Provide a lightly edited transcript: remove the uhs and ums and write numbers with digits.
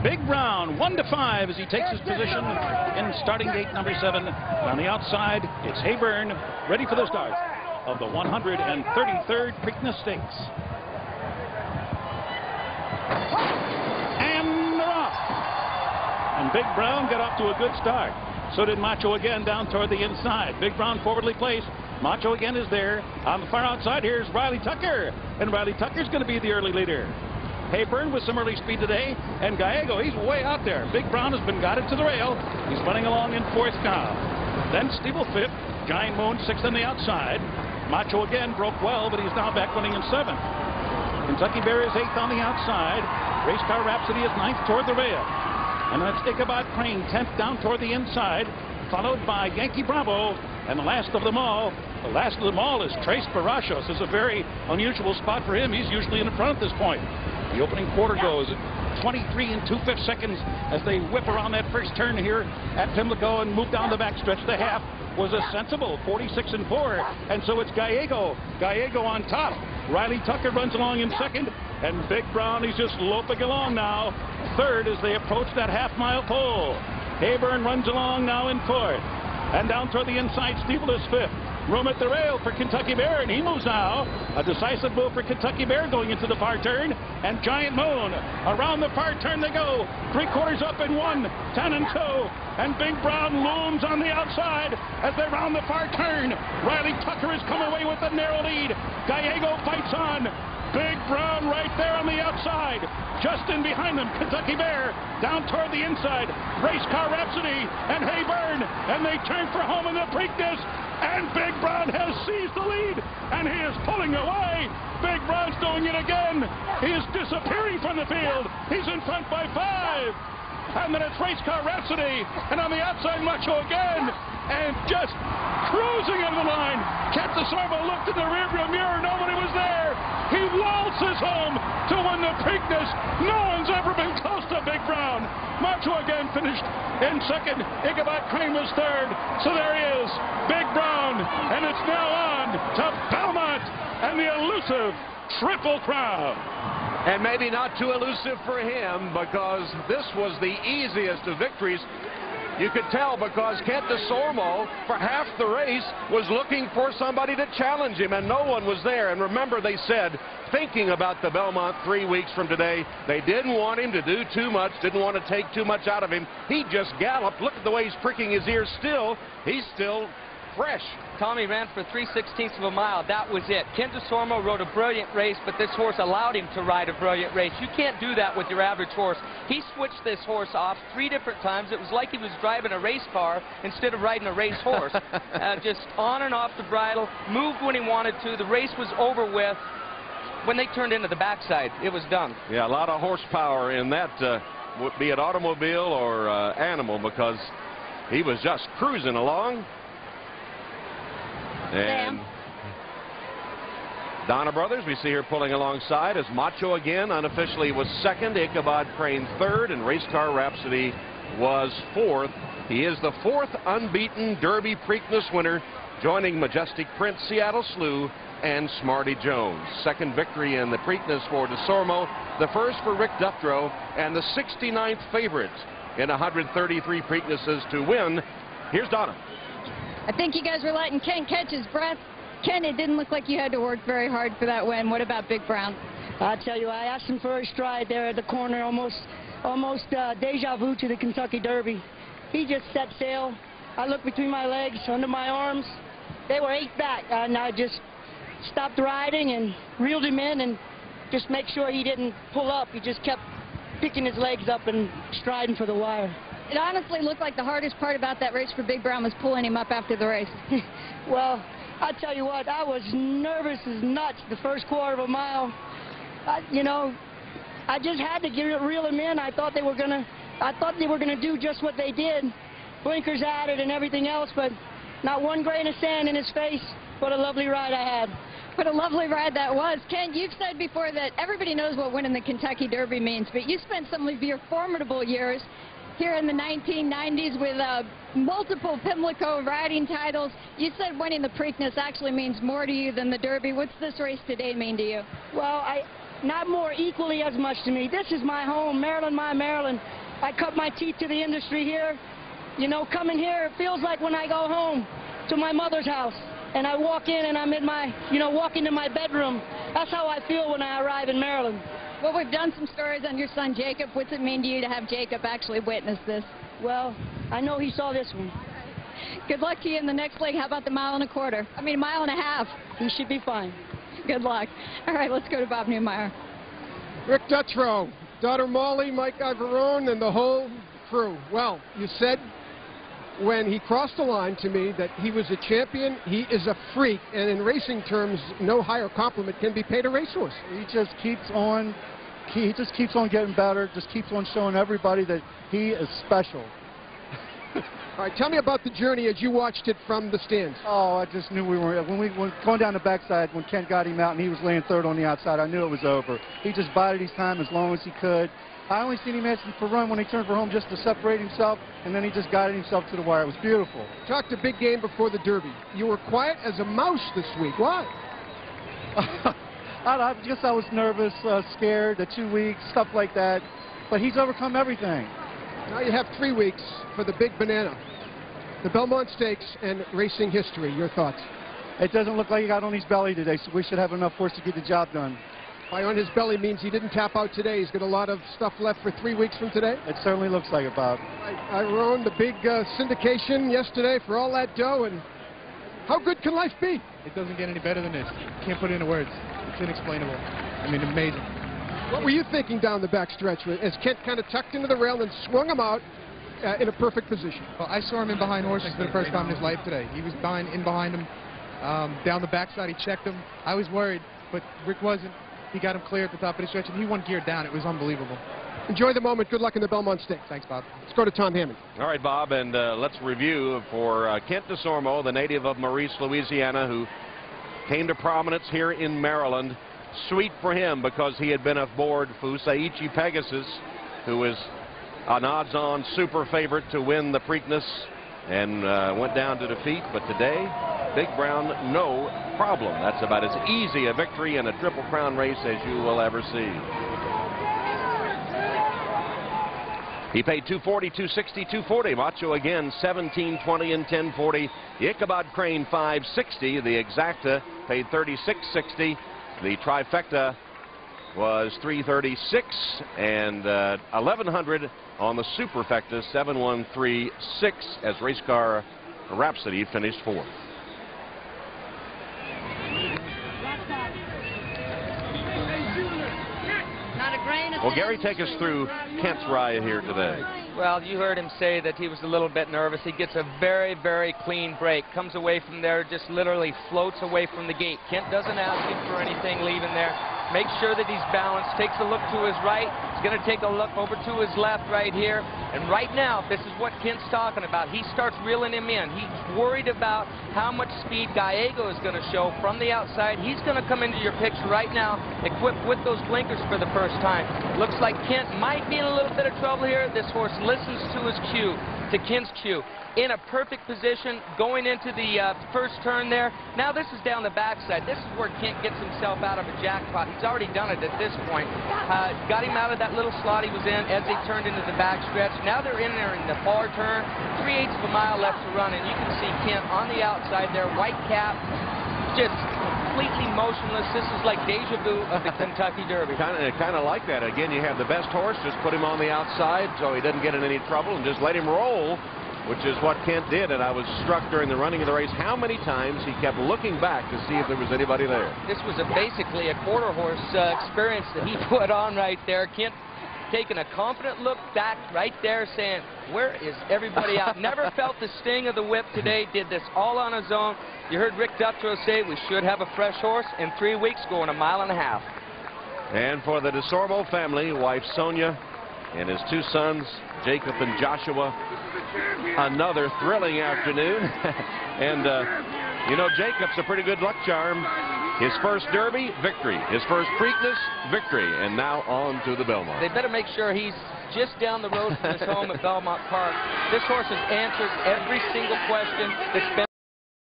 Big Brown, 1-5 as he takes his position in starting gate number 7. And on the outside, it's Hayburn, ready for the start of the 133rd Preakness Stakes. And they're off. And Big Brown got off to a good start. So did Macho again down toward the inside. Big Brown forwardly placed. Macho again is there. On the far outside, here's Riley Tucker. And Riley Tucker's going to be the early leader. Hayburn with some early speed today. And Gallego, he's way out there. Big Brown has been guided to the rail. He's running along in 4th now. Then Steeple 5th. Giant Moon 6th on the outside. Macho again broke well, but he's now back running in 7th. Kentucky Bear is 8th on the outside. Race Car Rhapsody is 9th toward the rail. And that's Ichabod Crane 10th down toward the inside, followed by Yankee Bravo. And the last of them all is Trace Barrachos. This is a very unusual spot for him. He's usually in the front at this point. The opening quarter goes 23 2/5 seconds as they whip around that first turn here at Pimlico and move down the backstretch. The half was a sensible 46 4, and so it's Gallego on top. Riley Tucker runs along in 2nd, and Big Brown, he's just loping along now. 3rd as they approach that half-mile pole. Hayburn runs along now in 4th, and down toward the inside, Steeple is 5th. Room at the rail for Kentucky Bear, and he moves now. A decisive move for Kentucky Bear going into the far turn, and Giant Moon. Around the far turn they go. 3/4 up in 1, 10 2, and Big Brown looms on the outside as they round the far turn. Riley Tucker has come away with a narrow lead. Gallego fights on. Big Brown right there on the outside. Just in behind them, Kentucky Bear down toward the inside. Race Car Rhapsody and Hayburn, and they turn for home in the Preakness. And Big Brown has seized the lead, and he is pulling away. Big Brown's doing it again. He is disappearing from the field. He's in front by 5. And then it's Race Car Rhapsody, and on the outside, Macho again, and just cruising into the line. Cat DeSorbo looked in the rearview mirror, nobody was there. He waltzes home to win the Preakness. No one's ever been close to Big Brown. Macho again finished in 2nd. Ichabod Crane was 3rd. So there he is, Big Brown, and it's now on to Belmont and the elusive Triple Crown. And maybe not too elusive for him, because this was the easiest of victories. You could tell because Kent DeSormo, for half the race, was looking for somebody to challenge him, and no one was there. And remember, they said, thinking about the Belmont 3 weeks from today, they didn't want him to do too much, didn't want to take too much out of him. He just galloped. Look at the way he's pricking his ears still. He's still fresh. Tommy ran for 3/16 of a mile. That was it. Ken DeSormo rode a brilliant race, but this horse allowed him to ride a brilliant race. You can't do that with your average horse. He switched this horse off 3 different times. It was like he was driving a race car instead of riding a race horse. Just on and off the bridle, moved when he wanted to. The race was over with. When they turned into the backside, it was done. Yeah, a lot of horsepower in that, be it automobile or animal, because he was just cruising along. And Donna Brothers, we see her pulling alongside as Macho again unofficially was 2nd, Ichabod Crane 3rd, and Race Car Rhapsody was 4th. He is the 4th unbeaten Derby Preakness winner, joining Majestic Prince, Seattle Slew, and Smarty Jones. 2nd victory in the Preakness for DeSormo, the 1st for Rick Duffdro, and the 69th favorite in 133 Preaknesses to win. Here's Donna. I think you guys were letting Ken catch his breath. Ken, it didn't look like you had to work very hard for that win. What about Big Brown? I tell you, I asked him for a stride there at the corner, almost deja vu to the Kentucky Derby. He just set sail. I looked between my legs, under my arms. They were 8 back, and I just stopped riding and reeled him in and just make sure he didn't pull up. He just kept picking his legs up and striding for the wire. It honestly looked like the hardest part about that race for Big Brown was pulling him up after the race. Well, I tell you what, I was nervous as nuts the first 1/4 of a mile. You know, I just had to reel him in. I thought they were gonna do just what they did, blinkers added and everything else, but not one grain of sand in his face. What a lovely ride I had. What a lovely ride that was. Ken, you've said before that everybody knows what winning the Kentucky Derby means, but you spent some of your formidable years here in the 1990s with multiple Pimlico riding titles. You said winning the Preakness actually means more to you than the Derby. What's this race today mean to you? Well, not more, equally as much to me. This is my home, Maryland, my Maryland. I cut my teeth to the industry here. You know, coming here, it feels like when I go home to my mother's house and I walk in and I'm in my, walk into my bedroom. That's how I feel when I arrive in Maryland. Well, we've done some stories on your son, Jacob. What's it mean to you to have Jacob actually witness this? Well, I know he saw this one. Good luck to you in the next leg. How about the mile and a quarter? I mean, mile and a half. He should be fine. Good luck. All right, let's go to Bob Newmeyer. Rick Dutrow, daughter Molly, Mike Ivarone, and the whole crew. Well, you said when he crossed the line to me that he was a champion. He is a freak, and in racing terms, no higher compliment can be paid a racehorse. He just keeps on getting better, just keeps on showing everybody that he is special. All right, tell me about the journey as you watched it from the stands. Oh, I just knew we were, when going down the backside, when Kent got him out and he was laying third on the outside, I knew it was over. He just bided his time as long as he could. I only seen him asking for run when he turned for home just to separate himself, and then he just guided himself to the wire. It was beautiful. Talked a big game before the Derby. You were quiet as a mouse this week. Why? I guess I was nervous, scared, the 2 weeks, stuff like that. But he's overcome everything. Now you have 3 weeks for the big banana. The Belmont Stakes and racing history. Your thoughts? It doesn't look like he got on his belly today, so we should have enough force to get the job done. By on his belly means he didn't tap out today. He's got a lot of stuff left for 3 weeks from today. It certainly looks like it, Bob. I rode the big syndication yesterday for all that dough, and how good can life be? It doesn't get any better than this. Can't put it into words. It's inexplainable. I mean, amazing. What were you thinking down the back stretch as Kent kind of tucked into the rail and swung him out in a perfect position? Well, I saw him in behind horses for the first time in his life today. He was behind him. Down the backside, he checked him. I was worried, but Rick wasn't. He got him clear at the top of the stretch, and he won gear down. It was unbelievable. Enjoy the moment. Good luck in the Belmont Stakes. Thanks, Bob. Let's go to Tom Hammond. All right, Bob, and let's review for Kent DeSormo, the native of Maurice, Louisiana, who came to prominence here in Maryland. Sweet for him because he had been aboard Fusaichi Pegasus, who is an odds-on super favorite to win the Preakness, and went down to defeat. But today, Big Brown, no problem. That's about as easy a victory in a Triple Crown race as you will ever see. He paid $240, $260, $240. Macho again, $17.20 and $10.40. The Ichabod Crane, $560. The Exacta paid $36.60. The Trifecta was $336 and $1,100 on the Superfecta, $7,136 as Racecar Rhapsody finished fourth. Well, Gary, take us through Kent's ride here today. Well, you heard him say that he was a little bit nervous. He gets a very, very clean break. Comes away from there, just literally floats away from the gate. Kent doesn't ask him for anything leaving there. Makes sure that he's balanced. Takes a look to his right. He's going to take a look over to his left right here. And right now, this is what Kent's talking about. He starts reeling him in. He's worried about how much speed Gallego is going to show from the outside. He's going to come into your picture right now, equipped with those blinkers for the first time. Looks like Kent might be in a little bit of trouble here. This horse listens to his cue, to Kent's cue. In a perfect position, going into the first turn there. Now this is down the backside. This is where Kent gets himself out of a jackpot. He's already done it at this point. Got him out of that little slot he was in as they turned into the backstretch. Now they're in there in the far turn. 3/8 of a mile left to run, and you can see Kent on the outside there, white cap, just completely motionless. This is like deja vu of the Kentucky Derby. Kind of like that. Again, you have the best horse, just put him on the outside so he doesn't get in any trouble and just let him roll, which is what Kent did. And I was struck during the running of the race how many times he kept looking back to see if there was anybody there. This was basically a quarter horse experience that he put on right there. Kent taking a confident look back right there saying, where is everybody out? Never felt the sting of the whip today. Did this all on his own. You heard Rick Dutrow say we should have a fresh horse in 3 weeks going 1.5 miles. And for the DeSormo family, wife Sonia and his 2 sons, Jacob and Joshua, another thrilling afternoon. And, you know, Jacob's a pretty good luck charm. His first Derby, victory. His first Preakness, victory. And now on to the Belmont. They better make sure he's just down the road from his home at Belmont Park. This horse has answered every single question that's been